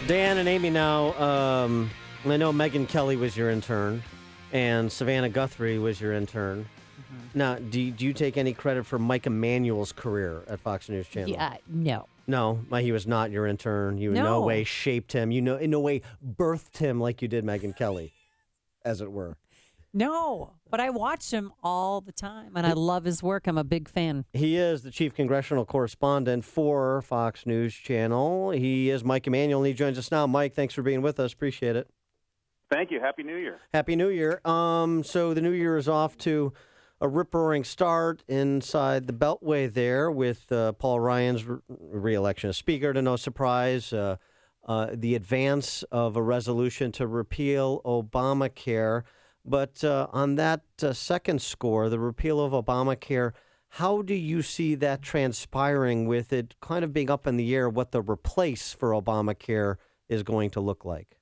Dan and Amy, now, I know Megyn Kelly was your intern, and Savannah Guthrie was your intern. Mm-hmm. Now, do you take any credit for Mike Emanuel's career at Fox News Channel? Yeah, no. No, he was not your intern. You in no way shaped him. You in no way birthed him like you did Megyn Kelly, as it were. No, but I watch him all the time, and I love his work. I'm a big fan. He is the chief congressional correspondent for Fox News Channel. He is Mike Emanuel, and he joins us now. Mike, thanks for being with us. Appreciate it. Thank you. Happy New Year. Happy New Year. So the new year is off to a rip-roaring start inside the Beltway there with Paul Ryan's re-election as Speaker, to no surprise. The advance of a resolution to repeal Obamacare. But on that second score, the repeal of Obamacare, how do you see that transpiring with it kind of being up in the air what the replace for Obamacare is going to look like?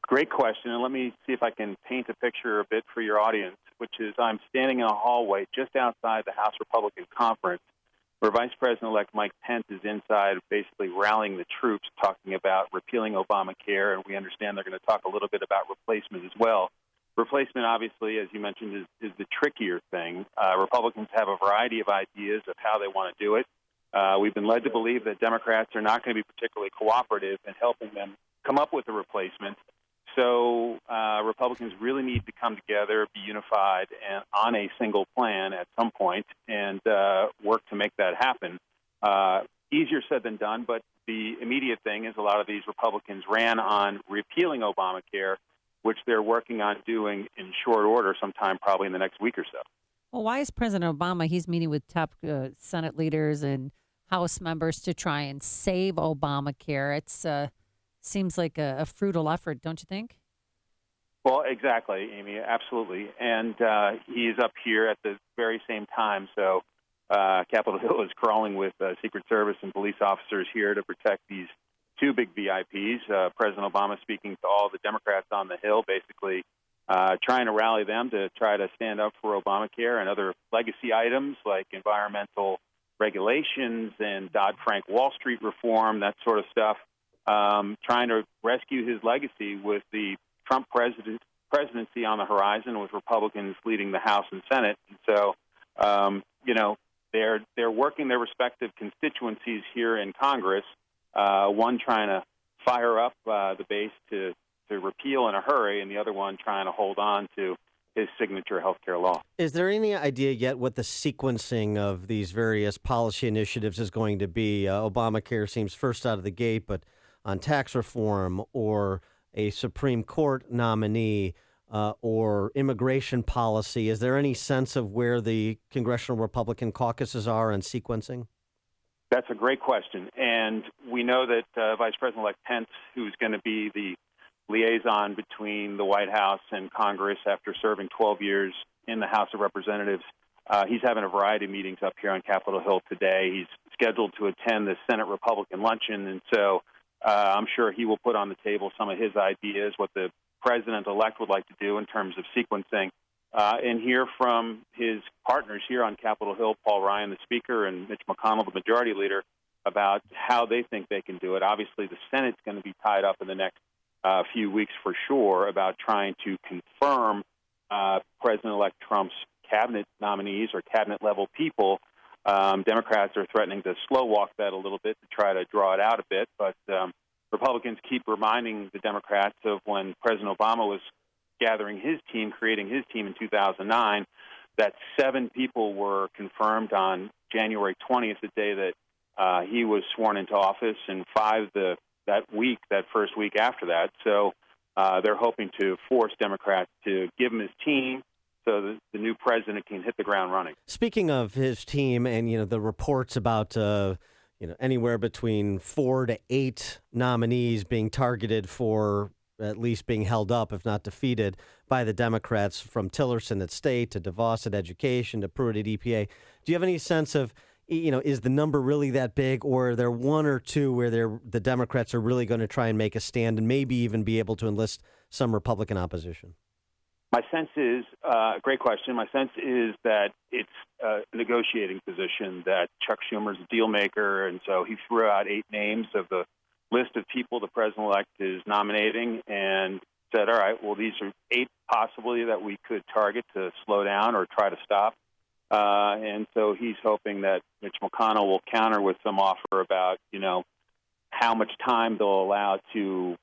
Great question, and let me see if I can paint a picture a bit for your audience, which is I'm standing in a hallway just outside the House Republican Conference where Vice President-elect Mike Pence is inside basically rallying the troops, talking about repealing Obamacare, and we understand they're going to talk a little bit about replacement as well. Replacement, obviously, as you mentioned, is the trickier thing. Republicans have a variety of ideas of how they want to do it. We've been led to believe that Democrats are not going to be particularly cooperative in helping them come up with a replacement. So Republicans really need to come together, be unified, and on a single plan at some point, and work to make that happen. Easier said than done, but the immediate thing is a lot of these Republicans ran on repealing Obamacare, which they're working on doing in short order sometime probably in the next week or so. Well, why is President Obama, he's meeting with top Senate leaders and House members to try and save Obamacare? It's seems like a fruitful effort, don't you think? Well, exactly, Amy, absolutely. And he's up here at the very same time, so Capitol Hill is crawling with Secret Service and police officers here to protect these two big VIPs. President Obama speaking to all the Democrats on the Hill, basically trying to rally them to try to stand up for Obamacare and other legacy items like environmental regulations and Dodd-Frank Wall Street reform, that sort of stuff, trying to rescue his legacy with the Trump presidency on the horizon, with Republicans leading the House and Senate. And so, they're working their respective constituencies here in Congress, one trying to fire up the base to repeal in a hurry, and the other one trying to hold on to his signature health care law. Is there any idea yet what the sequencing of these various policy initiatives is going to be? Obamacare seems first out of the gate, but on tax reform or a Supreme Court nominee or immigration policy, is there any sense of where the Congressional Republican caucuses are in sequencing? That's a great question. And we know that Vice President-elect Pence, who's going to be the liaison between the White House and Congress after serving 12 years in the House of Representatives, he's having a variety of meetings up here on Capitol Hill today. He's scheduled to attend the Senate Republican luncheon, and so I'm sure he will put on the table some of his ideas, what the president-elect would like to do in terms of sequencing, and hear from his partners here on Capitol Hill, Paul Ryan, the Speaker, and Mitch McConnell, the Majority Leader, about how they think they can do it. Obviously, the Senate's going to be tied up in the next few weeks for sure about trying to confirm President-elect Trump's cabinet nominees or cabinet-level people. Democrats are threatening to slow walk that a little bit to try to draw it out a bit, but Republicans keep reminding the Democrats of when President Obama was gathering his team, creating his team in 2009, that 7 people were confirmed on January 20th, the day that he was sworn into office, and 5 that first week after that. So they're hoping to force Democrats to give him his team so the new president can hit the ground running. Speaking of his team and, the reports about, anywhere between 4 to 8 nominees being targeted for at least being held up, if not defeated, by the Democrats, from Tillerson at State to DeVos at Education to Pruitt at EPA. Do you have any sense of, is the number really that big, or are there 1 or 2 where the Democrats are really going to try and make a stand and maybe even be able to enlist some Republican opposition? My sense is, great question. My sense is that it's a negotiating position, that Chuck Schumer's a deal maker, and so he threw out 8 names of the list of people the president-elect is nominating and said, all right, well, these are 8 possibly that we could target to slow down or try to stop. And so he's hoping that Mitch McConnell will counter with some offer about, how much time they'll allow to,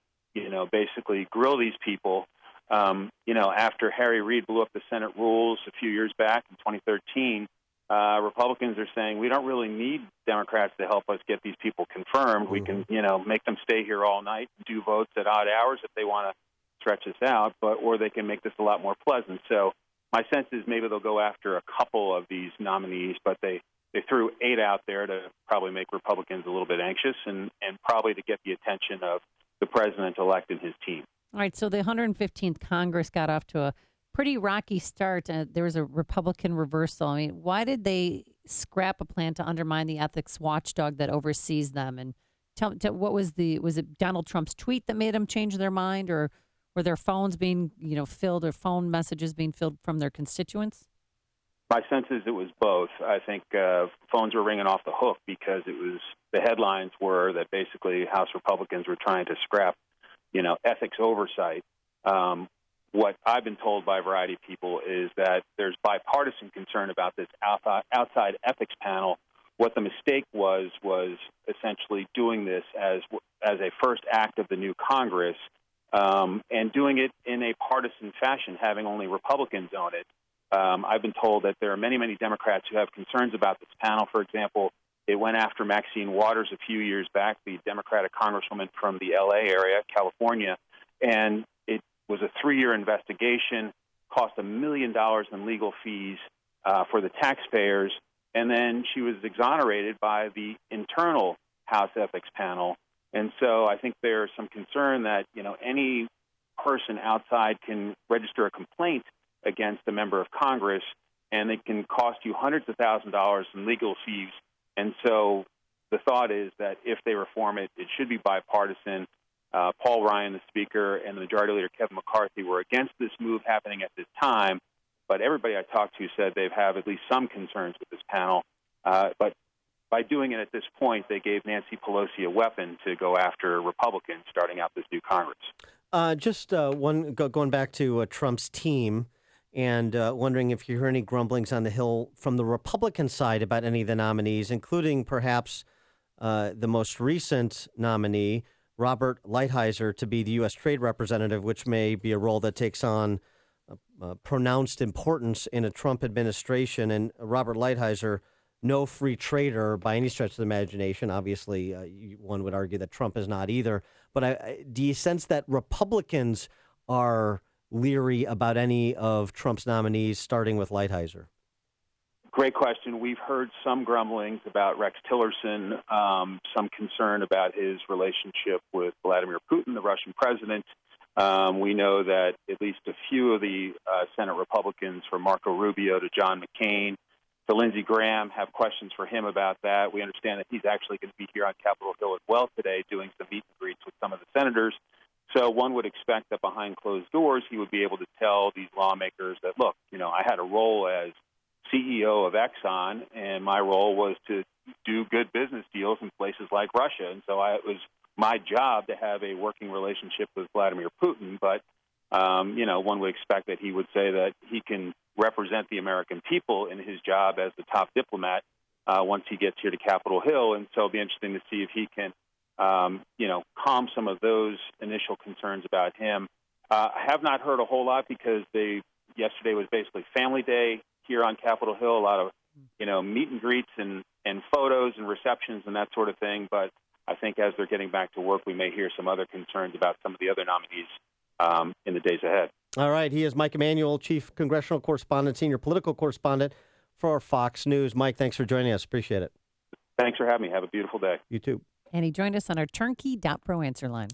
basically grill these people. After Harry Reid blew up the Senate rules a few years back in 2013, Republicans are saying we don't really need Democrats to help us get these people confirmed. We can, make them stay here all night and do votes at odd hours if they want to stretch this out, or they can make this a lot more pleasant. So my sense is maybe they'll go after a couple of these nominees, but they threw 8 out there to probably make Republicans a little bit anxious and probably to get the attention of the president-elect and his team. All right, so the 115th Congress got off to a pretty rocky start. There was a Republican reversal. I mean, why did they scrap a plan to undermine the ethics watchdog that oversees them? And what was it Donald Trump's tweet that made them change their mind, or were their phones being, filled, or phone messages being filled from their constituents? My sense is it was both. I think phones were ringing off the hook because the headlines were that basically House Republicans were trying to scrap, ethics oversight. What I've been told by a variety of people is that there's bipartisan concern about this outside ethics panel. What the mistake was essentially doing this as a first act of the new Congress, and doing it in a partisan fashion, having only Republicans on it. I've been told that there are many, many Democrats who have concerns about this panel. For example, it went after Maxine Waters a few years back, the Democratic congresswoman from the L.A. area, California, and it was a 3-year investigation, cost $1 million in legal fees for the taxpayers, and then she was exonerated by the internal House Ethics Panel. And so I think there's some concern that, any person outside can register a complaint against a member of Congress, and it can cost you hundreds of thousands of dollars in legal fees. And so the thought is that if they reform it, it should be bipartisan. Paul Ryan, the Speaker, and the Majority Leader Kevin McCarthy were against this move happening at this time, but everybody I talked to said they have at least some concerns with this panel. But by doing it at this point, they gave Nancy Pelosi a weapon to go after Republicans starting out this new Congress. Going back to Trump's team, and wondering if you heard any grumblings on the Hill from the Republican side about any of the nominees, including perhaps the most recent nominee, Robert Lighthizer, to be the U.S. Trade Representative, which may be a role that takes on pronounced importance in a Trump administration. And Robert Lighthizer, no free trader by any stretch of the imagination. Obviously, one would argue that Trump is not either. But do you sense that Republicans are leery about any of Trump's nominees, starting with Lighthizer? Great question. We've heard some grumblings about Rex Tillerson, some concern about his relationship with Vladimir Putin, the Russian president. We know that at least a few of the Senate Republicans, from Marco Rubio to John McCain to Lindsey Graham, have questions for him about that. We understand that he's actually going to be here on Capitol Hill as well today doing some meet and greets with some of the senators. So one would expect that behind closed doors, he would be able to tell these lawmakers that, look, I had a role as CEO of Exxon, and my role was to do good business deals in places like Russia. And so it was my job to have a working relationship with Vladimir Putin. But, one would expect that he would say that he can represent the American people in his job as the top diplomat once he gets here to Capitol Hill. And so it'll be interesting to see if he can calm some of those initial concerns about him. I have not heard a whole lot because yesterday was basically family day here on Capitol Hill, a lot of, meet and greets and photos and receptions and that sort of thing. But I think as they're getting back to work, we may hear some other concerns about some of the other nominees in the days ahead. All right. He is Mike Emanuel, Chief Congressional Correspondent, Senior Political Correspondent for Fox News. Mike, thanks for joining us. Appreciate it. Thanks for having me. Have a beautiful day. You too. And he joined us on our turnkey.pro answer line.